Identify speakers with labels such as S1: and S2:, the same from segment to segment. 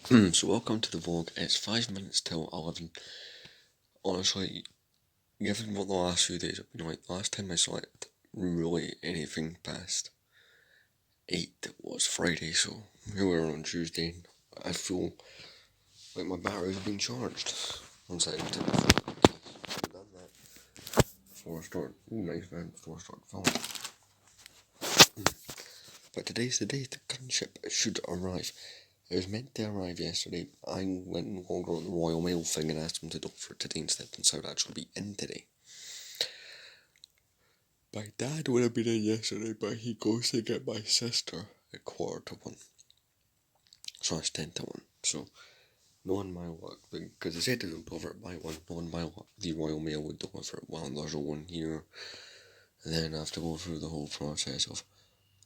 S1: So welcome to the vlog. It's 5 minutes till 11. Honestly, given what the last few days have been like, the last time I slept really anything past 8 was Friday, so here we are on Tuesday. I feel like my battery's been charged. One second. I've done that before I start. Nice man, before I start filming. But today's the day the gunship should arrive. It was meant to arrive yesterday. I went and logged on the Royal Mail thing and asked them to do it for today instead, and so it would actually be in today. My dad would have been in yesterday, but he goes to get my sister at 1:45. So it's 1:50. So, knowing my luck, because they said they would deliver it by 1, knowing my luck, the Royal Mail would deliver it while there's a 1 here. And then I have to go through the whole process of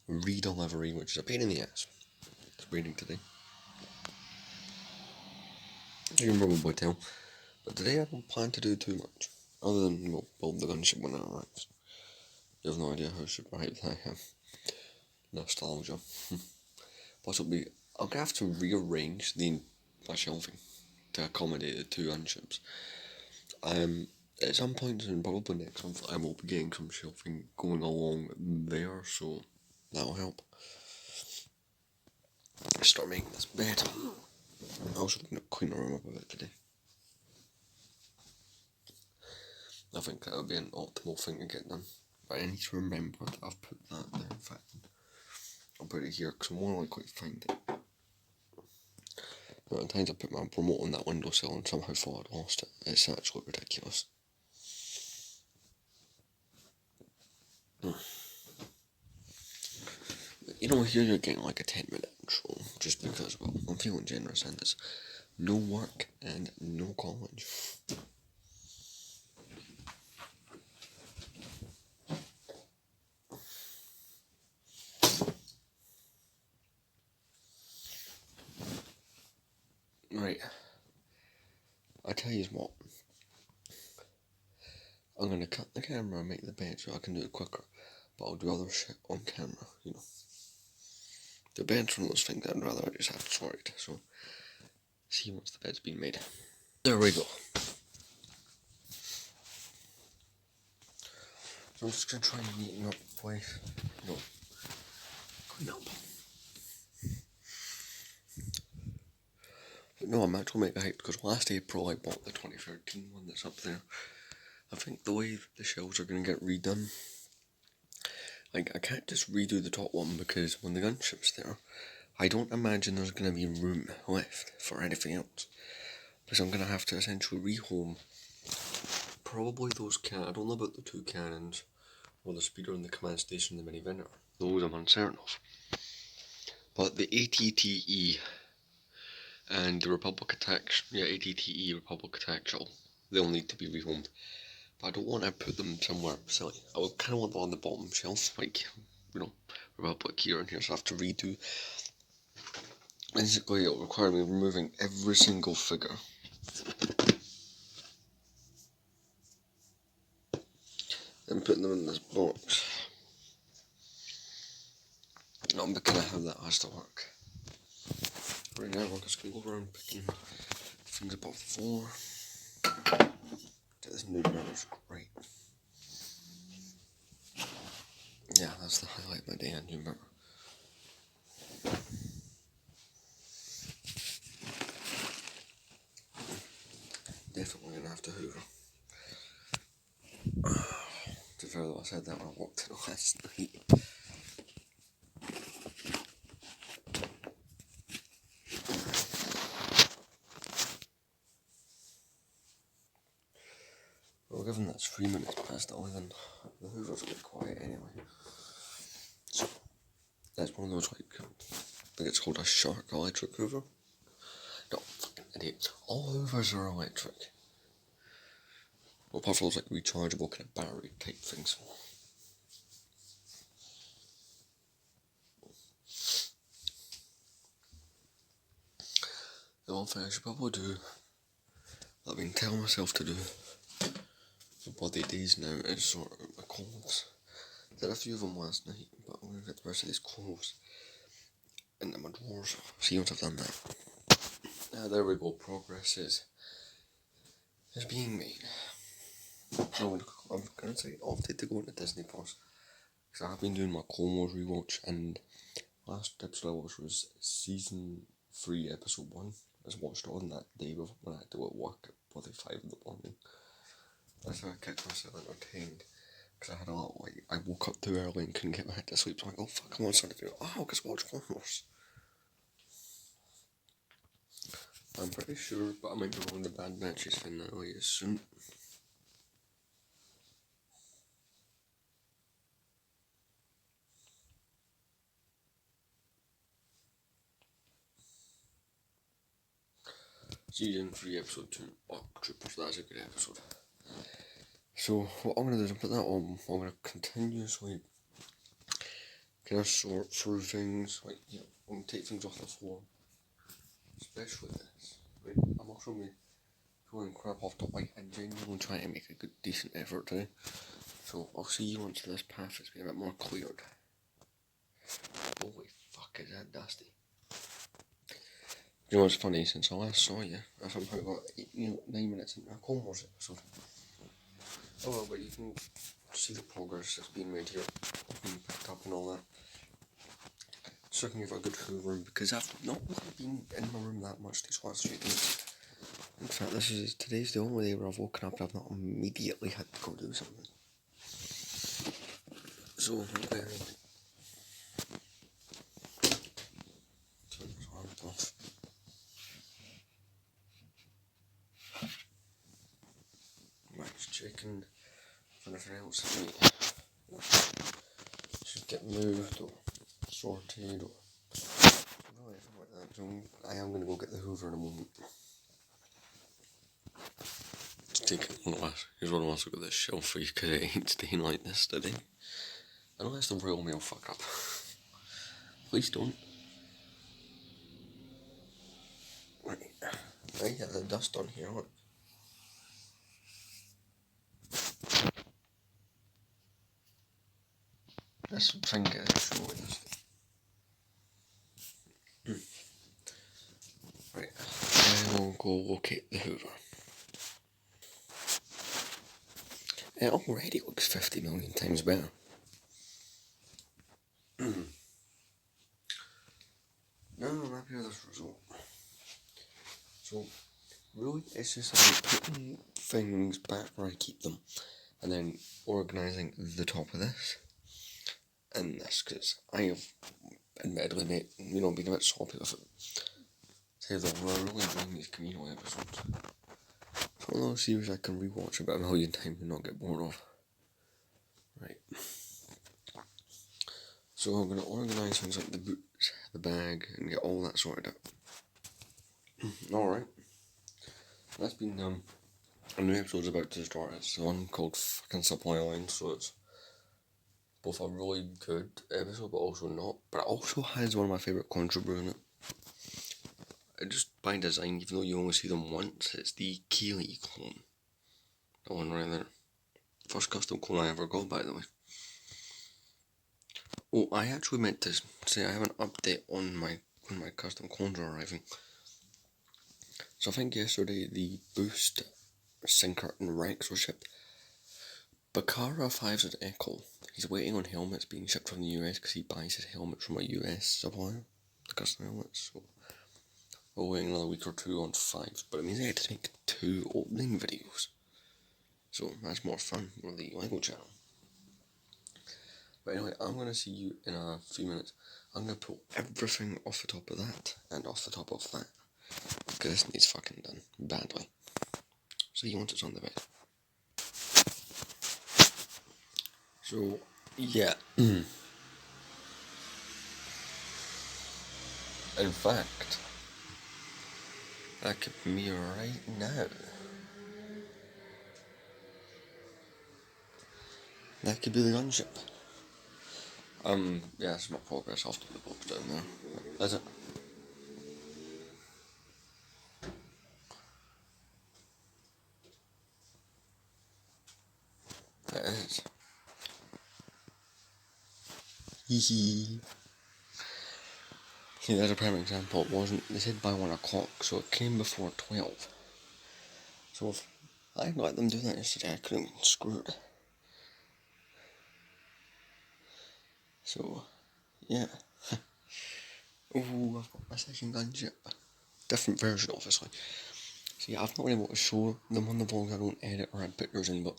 S1: re-delivery, which is a pain in the ass. It's waiting today. You can probably tell. But today I don't plan to do too much. Other than, build the gunship when it arrives. You have no idea how surprised I am. Nostalgia. Plus I'll have to rearrange my shelving to accommodate the 2 gunships. At some point soon, probably next month, I will be getting some shelving going along there, so that'll help. Start making this bed. I'm also going to clean the room up a bit today. I think that would be an optimal thing to get done. But I need to remember that I've put that there. In fact, I'll put it here because I'm more likely to find it. The amount of times I put my remote on that windowsill and somehow thought I'd lost it. It's actually ridiculous. You know, here you're getting like a 10-minute intro, just because, well, I'm feeling generous and there's no work and no college. Right, I tell you what, I'm gonna cut the camera and make the bed so I can do it quicker, but I'll do other shit on camera, you know. The bed's one of those things I'd rather I just have to sort it, so see once the bed's been made. There we go. So I'm just gonna try and neaten up the place. No. Clean up. But no, I'm actually mega hyped because last April I bought the 2013 one that's up there. I think the way the shelves are gonna get redone, like, I can't just redo the top one because when the gunship's there, I don't imagine there's gonna be room left for anything else. Because I'm gonna have to essentially rehome probably those I don't know about the 2 cannons, or the speeder and the command station and the mini vendor. Those I'm uncertain of. But the ATTE and the Republic Attack, ATTE Republic Attack shell, they'll need to be rehomed. But I don't want to put them somewhere silly. I would kind of want them on the bottom shelf, like, you know, Republic here and here, so I have to redo. Basically, it'll require me removing every single figure. And putting them in this box. Not because of how that has to work. Right now, we're just going to go around picking things up off the floor. This new mirror's great. Yeah, that's the highlight of my day, a new mirror. Definitely going to have to hoover. To be fair though, I said that when I walked in last night. Well, given that's 3 minutes past 11, the hoover's a bit quiet anyway. So, that's one of those, like, I think it's called a shark electric hoover. No, fucking idiot. All hoovers are electric. Well, apart from those, like, rechargeable kind of battery type things. The one thing I should probably do, that I've been telling myself to do for bloody days now, is sort out my clothes. Did a few of them last night, but I'm going to get the rest of these clothes into my drawers. See once I've done that. There we go, progress is being made. So I'm gonna say opted to go into Disney Plus because I've been doing my Clone Wars rewatch, and last episode I watched was season 3, episode 1. I just watched it on that day before when I had to go to work at probably 5 in the morning. That's how I kept myself entertained. Because I had a lot, like, I woke up too early and couldn't get my head to sleep, so I'm like, oh fuck, I want something to do. Oh, I'll just watch Clone Wars. I'm pretty sure, but I might be wrong, the Bad Batch's finale is soon. Season 3, episode 2, Arc Troopers, that's a good episode. So, what I'm going to do is put that on, I'm going to continuously kind of sort through things, like, you know, I'm going to take things off the floor, especially this, right? I'm also going to going crap off top, like, I'm genuinely trying to make a good, decent effort today. So, I'll see you once this path has been a bit more cleared. Holy fuck, is that dusty? You know what's funny, since I last saw you, I somehow got 9 minutes into a Clone Wars episode. Oh well, but you can see the progress that's been made here, being picked up and all that. Just looking for a good hoovering, because I've not really been in my room that much these last few days. In fact, today's the only day where I've woken up and I've not immediately had to go do something. So, turn this arm off. Right, checking for anything else should get moved or sorted or anything like that. So I am going to go get the hoover in a moment. Here's one last look at this shelf for you, because it ain't staying like this today. Unless the Royal Mail fuck up. Please don't. Right. I get the dust on here, look. This thing is showing. Right. I will go locate the hoover. It already looks 50 million times better. No, I'm happy with this result. So, really, it's just about putting things back where I keep them, and then organising the top of this, and this, because I have admittedly, mate, been a bit sloppy with it. Say that we're really enjoying these Camino episodes. It's one of those series I can rewatch about a million times and not get bored of. Right. So I'm going to organise things like the boots, the bag, and get all that sorted out. Alright. That's been done. A new episode's about to start. It's the one called fucking Supply Line, so it's both a really good episode but also not. But it also has one of my favourite Contra in it. Just by design, even though you only see them once, it's the Keeley clone. That one right there. First custom clone I ever got, by the way. Oh, I actually meant to say I have an update on when my custom clones are arriving. So I think yesterday the Boost, Sinker and Rex were shipped. Bakara 5's at Echo. He's waiting on helmets being shipped from the US because he buys his helmets from a US supplier, the custom helmets. So we're waiting another week or two on 5s, but it means I had to make 2 opening videos. So that's more fun with the LEGO channel. But anyway, I'm going to see you in a few minutes. I'm going to pull everything off the top of that and off the top of that, because this needs fucking done badly. See you once it's on the bed. So, yeah. In fact, that could be me right now. That could be the gunship. Yeah, it's not progress after the box down there. Is it? It is. Hee hee. Yeah, there's a prime example. It wasn't, they said by 1 o'clock, so it came before 12. So if I let them do that yesterday, I couldn't screw it. So, yeah. Oh, I've got my second gunship. Different version, obviously. See, I've not been able to show them on the vlogs. I don't edit or add pictures in, but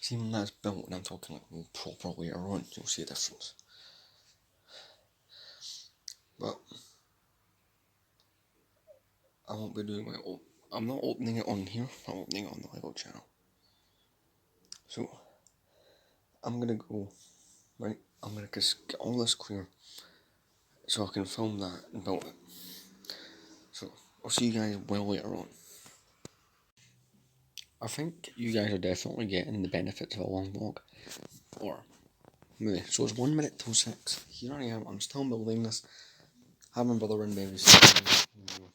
S1: see when that's built and I'm talking like proper later on, you'll see a difference. But I won't be doing I'm not opening it on here, I'm opening it on the Lego channel. So, I'm gonna go, right, I'm gonna just get all this clear so I can film that and build it. So, I'll see you guys well later on. I think you guys are definitely getting the benefits of a long vlog. Or, maybe. So it's 1 minute till 6. Here I am, I'm still building this. I have my brother in baby sitting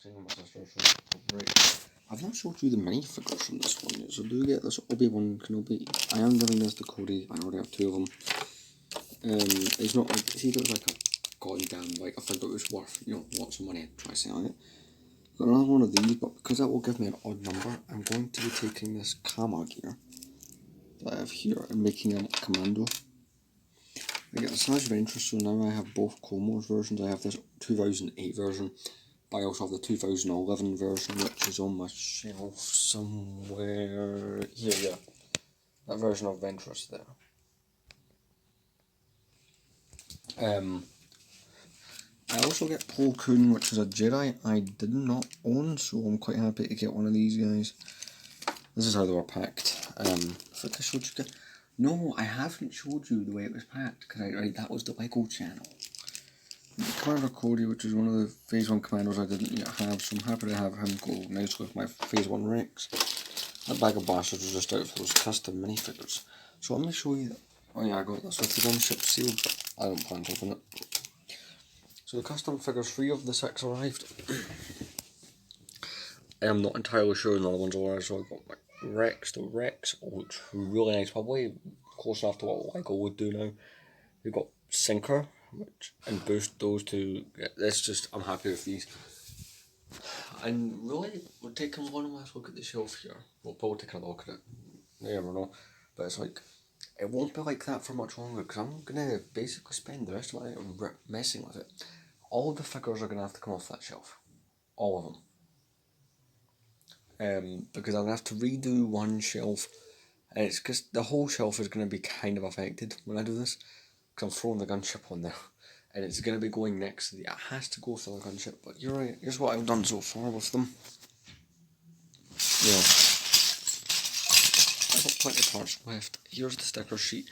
S1: with my sister. Right. I've not showed you the minifigures from this one yet, so do get this Obi-Wan Kenobi. I am giving this to Cody, I already have 2 of them. It's not like, see, there's like a goddamn, like, I figured it was worth, lots of money to try selling it. Got another one of these, but because that will give me an odd number, I'm going to be taking this Kama gear that I have here and making him a commando. I get a Savage Ventress, so now I have both Colmore's versions. I have this 2008 version, but I also have the 2011 version, which is on my shelf somewhere here, yeah. That version of Ventress there. I also get Plo Koon, which is a Jedi I did not own, so I'm quite happy to get one of these guys. This is how they were packed. I think I showed you guys. No, I haven't showed you the way it was packed, because that was the Lego channel. Commander Cody, which is one of the Phase 1 commandos I didn't yet have, so I'm happy to have him go nicely with my Phase 1 Rex. That bag of bastards was just out for those custom minifigures. So let me show you that. Oh yeah, I got this with the gunship sealed, but I don't plan to open it. So the custom figures, 3 of the 6 arrived. I am not entirely sure the other ones are, so I got my Rex. The Rex looks really nice, probably close enough to what Lego would do now. We've got Sinker, and boost those two. That's just, I'm happy with these. And really, we're taking one last look at the shelf here. We'll probably take another look at it. You never know. But it's like, it won't be like that for much longer, because I'm going to basically spend the rest of my night messing with it. All of the figures are going to have to come off that shelf. All of them. Because I'm going to have to redo one shelf. And it's because the whole shelf is going to be kind of affected when I do this. Because I'm throwing the gunship on there. And it's going to be going next to it has to go through the gunship. But you're right, here's what I've done so far with them. Yeah. I've got plenty of parts left. Here's the sticker sheet.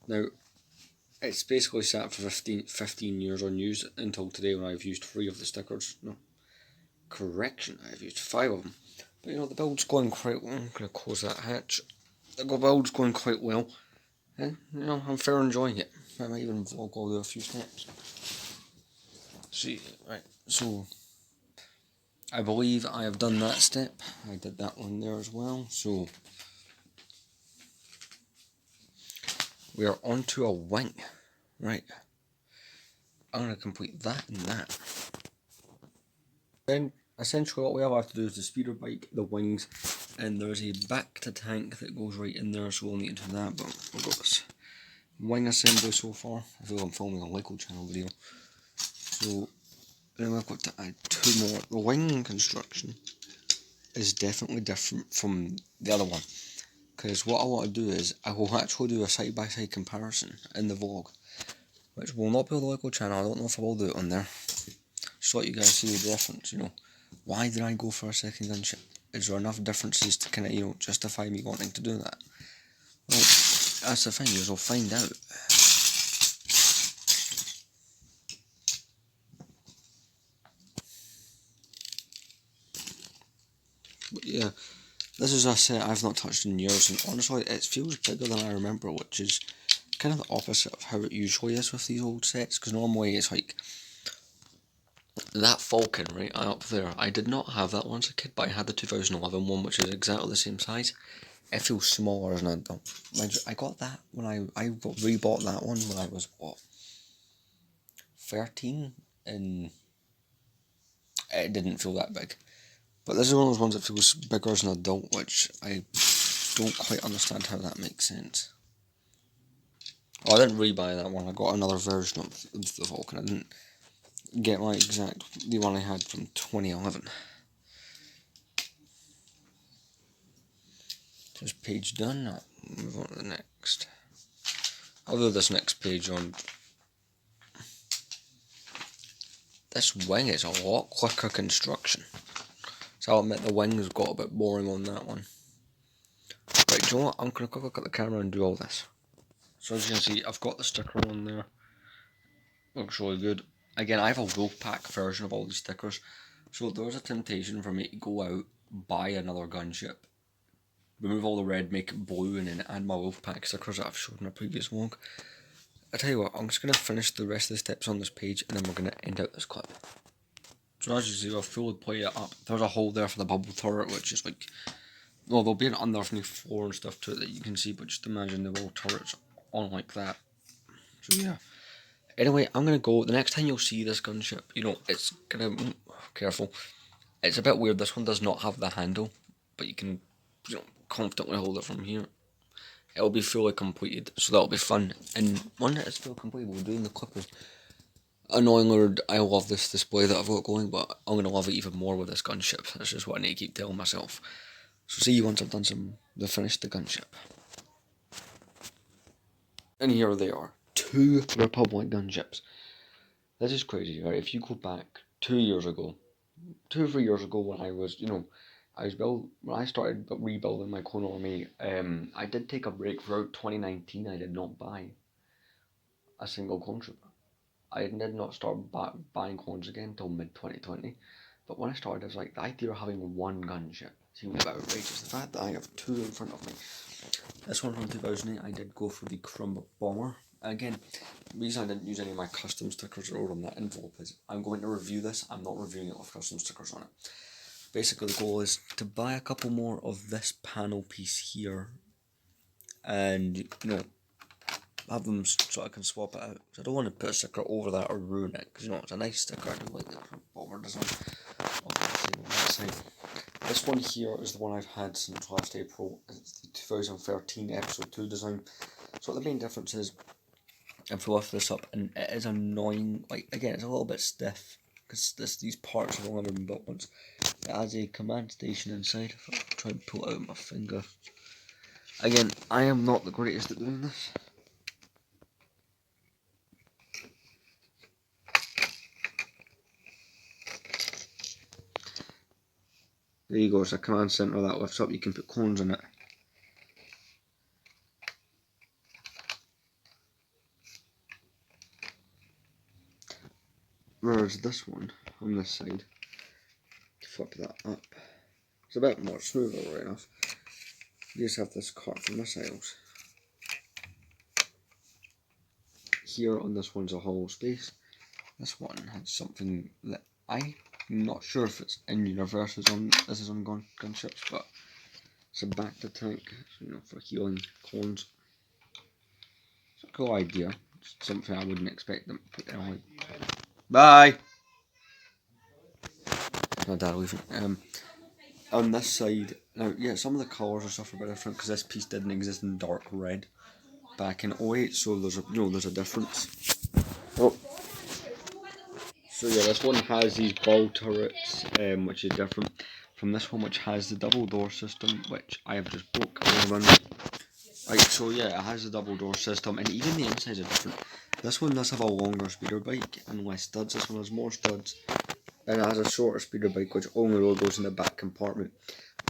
S1: Now, it's basically sat for 15 years unused until today when I've used 3 of the stickers. No. Correction, I've used 5 of them. But the build's going quite well. I'm going to close that hatch. The build's going quite well. And, I'm fair enjoying it. I might even vlog all the few steps. See, right, so I believe I have done that step. I did that one there as well. So we are onto a wing. Right. I'm going to complete that and that. Then essentially what we have to do is the speeder bike, the wings, and there's a back to tank that goes right in there, so we'll need to do that, but we've got this wing assembly so far. I feel I'm filming a Lego channel video. So then we've got to add 2 more. The wing construction is definitely different from the other one, because what I want to do is I will actually do a side-by-side comparison in the vlog, which will not be on the Lego channel. I don't know if I will do it on there, just to let you guys see the difference. Why did I go for a second gunship? Is there enough differences to kind of justify me wanting to do that? Well, that's the thing, is we'll find out. But yeah, this is a set I've not touched in years, and honestly it feels bigger than I remember, which is kind of the opposite of how it usually is with these old sets, because normally it's like that Falcon right up there. I did not have that one as a kid, but I had the 2011 one, which is exactly the same size. It feels smaller as an adult. I got that when I rebought that one when I was, what, 13? And it didn't feel that big. But this is one of those ones that feels bigger as an adult, which I don't quite understand how that makes sense. Oh, I didn't rebuy that one. I got another version of the Vulcan. I didn't get my the one I had from 2011. This page done. Now move on to the next. Although this next page on this wing is a lot quicker construction. So I'll admit the wings got a bit boring on that one. Right, do you know what? I'm gonna quick look at the camera and do all this. So as you can see, I've got the sticker on there. Looks really good. Again, I have a Wolfpack version of all these stickers. So there was a temptation for me to go out, buy another gunship, remove all the red, make it blue, and then add my Wolfpack stickers that I've showed in a previous vlog. I tell you what, I'm just going to finish the rest of the steps on this page and then we're going to end out this clip. So as you see, I've fully played it up. There's a hole there for the bubble turret, which is like, well, there'll be an underneath floor and stuff to it that you can see, but just imagine the whole turret's on like that. So yeah. Anyway, I'm going to go, the next time you'll see this gunship, you know, it's going to, careful, it's a bit weird, this one does not have the handle, but you can, you know, confidently hold it from here. It'll be fully completed, so that'll be fun. And when it is fully completed, we'll do in the clippers. Annoyingly, I love this display that I've got going, but I'm going to love it even more with this gunship. That's just what I need to keep telling myself. So see you once I've done finished the gunship. And here they are. 2 Republic gunships. This is crazy, right? If you go back 2 years ago, 2 or 3 years ago when I was, you know, when I started rebuilding my clone army, I did take a break throughout 2019. I did not buy a single clone trooper. I did not start buying clones again until mid-2020. But when I started, I was like, the idea of having one gunship seemed a bit outrageous. The fact that I have 2 in front of me. This one from 2008, I did go for the Crumb bomber. Again, the reason I didn't use any of my custom stickers or on that envelope is I'm going to review this. I'm not reviewing it with custom stickers on it. Basically, the goal is to buy a couple more of this panel piece here and, you know, have them so I can swap it out. So I don't want to put a sticker over that or ruin it, because, you know, it's a nice sticker. I do like the bomber design. This one here is the one I've had since last April. It's the 2013 episode 2 design. So the main difference is, if we lift this up, and it is annoying, like, again, it's a little bit stiff, because these parts have only ever been built once. It has a command station inside. If I try and pull it out with my finger. Again, I am not the greatest at doing this. There you go, it's a command center that lifts up, you can put clones in it. Whereas this one, on this side, flip that up. It's a bit more smoother, right enough. You just have this cart for missiles. Here on this one's a hollow space. This one has something that I'm not sure if it's in universe, this is on gunships, but it's a back to tank, so, you know, for healing clones. It's a cool idea. It's something I wouldn't expect them to put down. Bye! My dad leaving. On this side, now, yeah, some of the colours and stuff are a bit different, because this piece didn't exist in dark red back in 08, so there's a difference. Oh. So yeah, this one has these ball turrets, which is different from this one, which has the double door system, which I have just broke. Right, so yeah, it has the double door system, and even the insides are different. This one does have a longer speeder bike and less studs. This one has more studs, and it has a shorter speeder bike, which only really goes in the back compartment.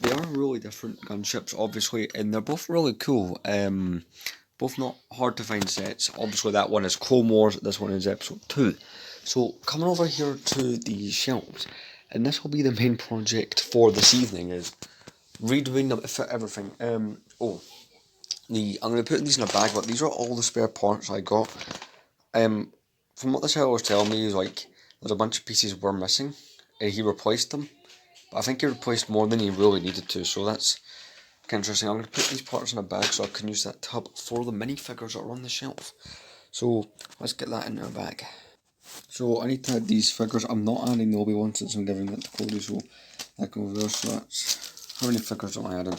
S1: They are really different gunships, obviously, and they're both really cool. Both not hard to find sets. Obviously, that one is Clone Wars, this one is episode 2. So, coming over here to the shelves, and this will be the main project for this evening, is redoing everything. I'm going to put these in a bag, but these are all the spare parts I got. From what the seller was telling me, is like, there's a bunch of pieces were missing, and he replaced them. But I think he replaced more than he really needed to, so that's kind of interesting. I'm going to put these parts in a bag so I can use that tub for the minifigures that are on the shelf. So let's get that in our bag. So I need to add these figures. I'm not adding the Obi-Wan since I'm giving it to Cody, so that can go there. So that's how many figures am I adding?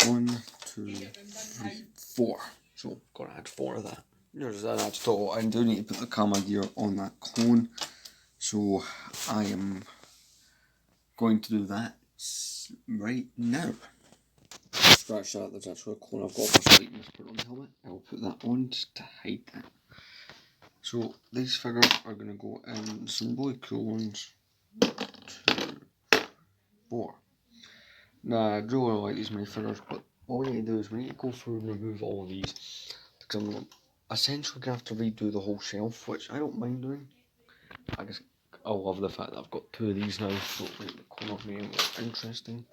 S1: 1, 2, 3, 4. So gotta add 4 of that. There's that adds total. I do need to put the camera gear on that clone. So I am going to do that right now. Scratch that, there's actually a clone I've got for slightness put on the helmet. I will put that on just to hide that. So these figures are going to go in some really cool ones. 2, 4. Now I really like these minifigures, but what we need to do is we need to go through and remove all of these, because I'm essentially going to have to redo the whole shelf, which I don't mind doing. I guess I love the fact that I've got 2 of these now, so it'll make the corner being more interesting.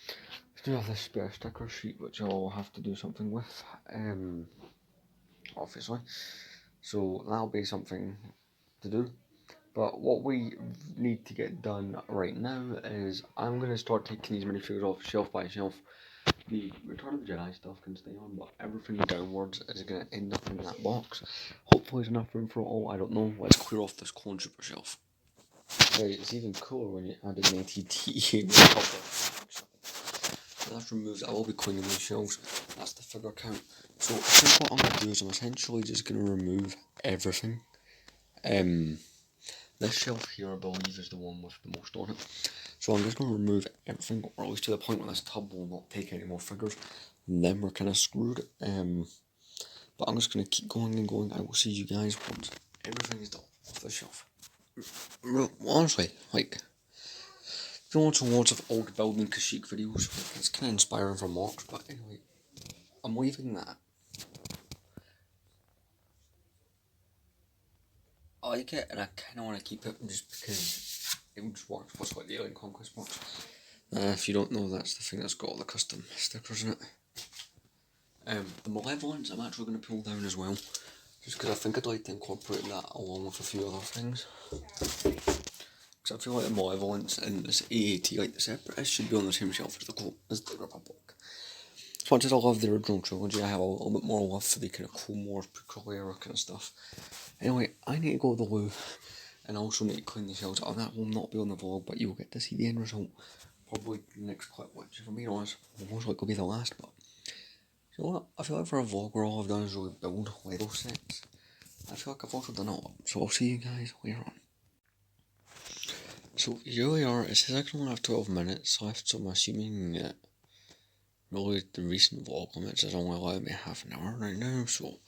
S1: I do have this spare sticker sheet which I'll have to do something with, obviously, so that'll be something to do. But what we need to get done right now is I'm going to start taking these minifigures off shelf by shelf. The Return of the Jedi stuff can stay on, but everything downwards is going to end up in that box. Hopefully there's enough room for it all, I don't know. Let's clear off this Clone Trooper shelf. Right, it's even cooler when you add an ATT. So that's removed. I will be cleaning these shelves. That's the figure count. So I think what I'm going to do is I'm essentially just going to remove everything. This shelf here, I believe, is the one with the most on it. So I'm just going to remove everything, or at least to the point where this tub will not take any more figures. And then we're kind of screwed. But I'm just going to keep going and going. I will see you guys once everything is done off the shelf. Honestly, like, you watch lots of old building Kashyyyk videos. It's kind of inspiring for mocks, but anyway, I'm leaving that. I like it, and I kind of want to keep it just because it would just work with like the Alien Conquest box. If you don't know, that's the thing that's got all the custom stickers in it. The Malevolence I'm actually going to pull down as well, just because I think I'd like to incorporate that along with a few other things. Because I feel like the Malevolence and this AAT, like the Separatists, should be on the same shelf as the Republic. As much as I love the original trilogy, I have a little bit more love for the kind of Clone Wars, prequel era kind of stuff. Anyway, I need to go to the loo, and I also need to clean the shelves up. That will not be on the vlog, but you'll get to see the end result. Probably the next clip, which, if I'm being honest, will most likely be the last, but you know what? I feel like for a vlog where all I've done is really build Lego sets, I feel like I've also done a lot. So I'll see you guys later on. So here we are. It says I can only have 12 minutes left, so I'm assuming that really the recent vlog limits is only allowing me half an hour right now, so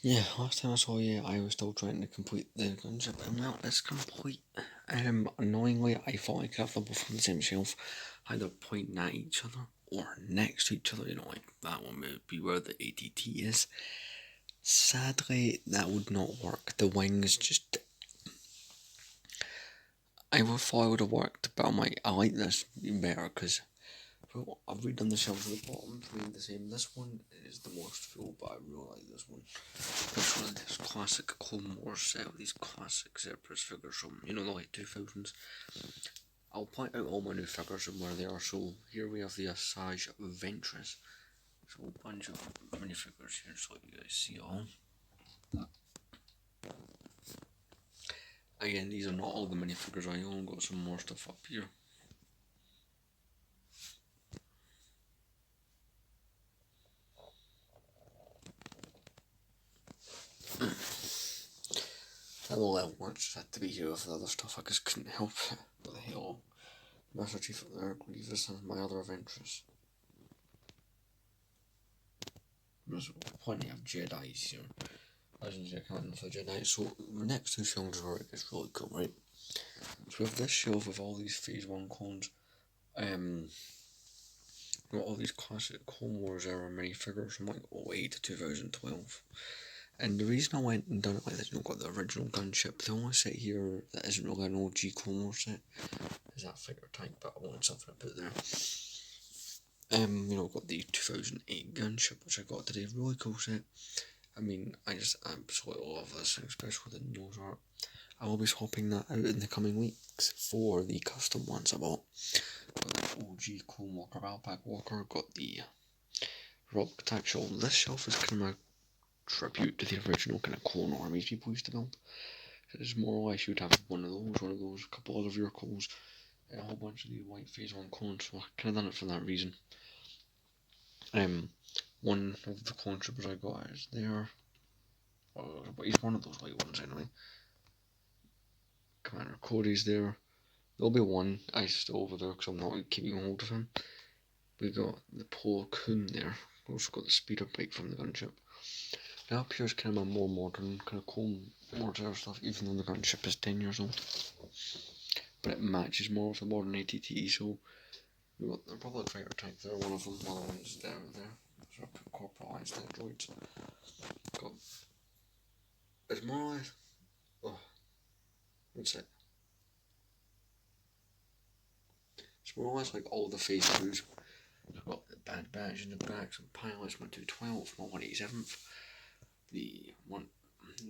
S1: yeah, last time I saw you, I was still trying to complete the gunship, and well, it's complete. Annoyingly, I thought I could have them both on the same shelf, either pointing at each other or next to each other, you know, like that one would be where the ATT is. Sadly, that would not work. The wings just... I would thought it would have worked, but I like this better, because well, I've redone the shelves at the bottom to be the same. This one is the most full, but I really like this one. Especially this classic Clone Wars set with these classic Zeppelin figures from, you know, the late 2000s. I'll point out all my new figures and where they are. So here we have the Asajj Ventress. So a bunch of minifigures here so you guys see all. Again, these are not all the minifigures I own, got some more stuff up here. That will let once had to be here with the other stuff, I just couldn't help it. What the hell? Master Chief of the Ark, Grievous, and my other adventures. There's plenty of Jedis here. Legends of the Jedi. So the next 2 shelves are it's really cool, right? So we have this shelf with all these Phase 1 clones. Got all these classic Clone Wars era minifigures from like 08 to 2012. And the reason I went and done it like this, you know, got the original gunship. The only set here that isn't really an OG Clone Wars set is that figure type, but I wanted something to put there. You know, got the 2008 gunship, which I got today. Really cool set. I mean, I just absolutely love this thing, especially the nose art. I will be swapping that out in the coming weeks for the custom ones I bought. Got the OG Clone Walker, Alpac Walker, got the Rock Tactical. This shelf is kind of my tribute to the original kind of clone armies people used to build. It's more or less you'd have one of those, a couple other vehicles, and a whole bunch of the white phase 1 clones, so I kind of done it for that reason. One of the clone troopers I got is there, but he's one of those white ones anyway. Commander Cody's there. There'll be one ice still over there because I'm not keeping hold of him. We got the Polo Coon there. We also got the speeder bike from the gunship. Now up here is kind of a more modern, kind of cool mortar stuff, even though the gunship is 10 years old. But it matches more with the modern ATT, so we got the Republic Fighter tank there, one of them, the other one's there. So I put corporalized androids. Got, it's more or less, what's it? It's more or less like all the phase 2s. I've got the Bad Batch in the back, some pilots, my 212, my 187th, the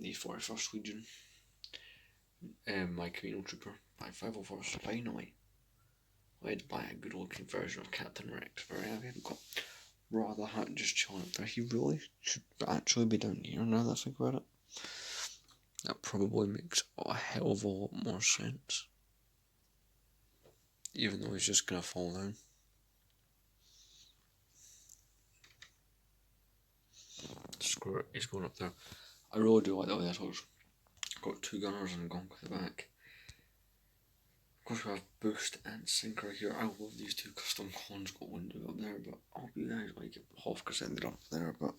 S1: 41st Legion, my Camino Trooper, my 501st finally, led by a good looking version of Captain Rex. Very happy. I've got Raw the Hutt just chilling up there. He really should actually be down here now that I think about it. That probably makes a hell of a lot more sense. Even though he's just gonna fall down. Screw it, he's going up there. I really do like the way this looks. Got 2 gunners and a gonk at the back. Of course we have Boost and Sinker here. I love these 2 custom clones. Got one dude up there, but I hope you guys like it. Hofka's ended up there, but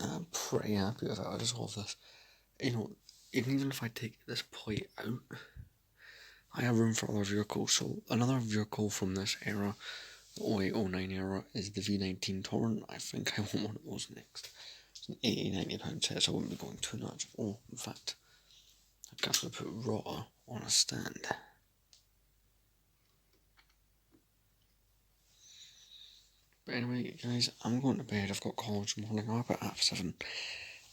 S1: I'm pretty happy with it. I just love this. You know, even if I take this plate out, I have room for other vehicles. So another vehicle from this era, the 08-09 era, is the V19 Torrent. I think I want one of those next. It's an £80-90 set, so I wouldn't be going too nuts. Oh, in fact, I guess I put Rotter on a stand. But anyway, guys, I'm going to bed. I've got college in the morning. I'm up at 7:30.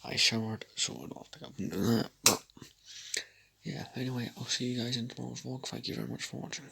S1: I showered, so I don't have to get up and do that. But yeah, anyway, I'll see you guys in tomorrow's vlog. Thank you very much for watching.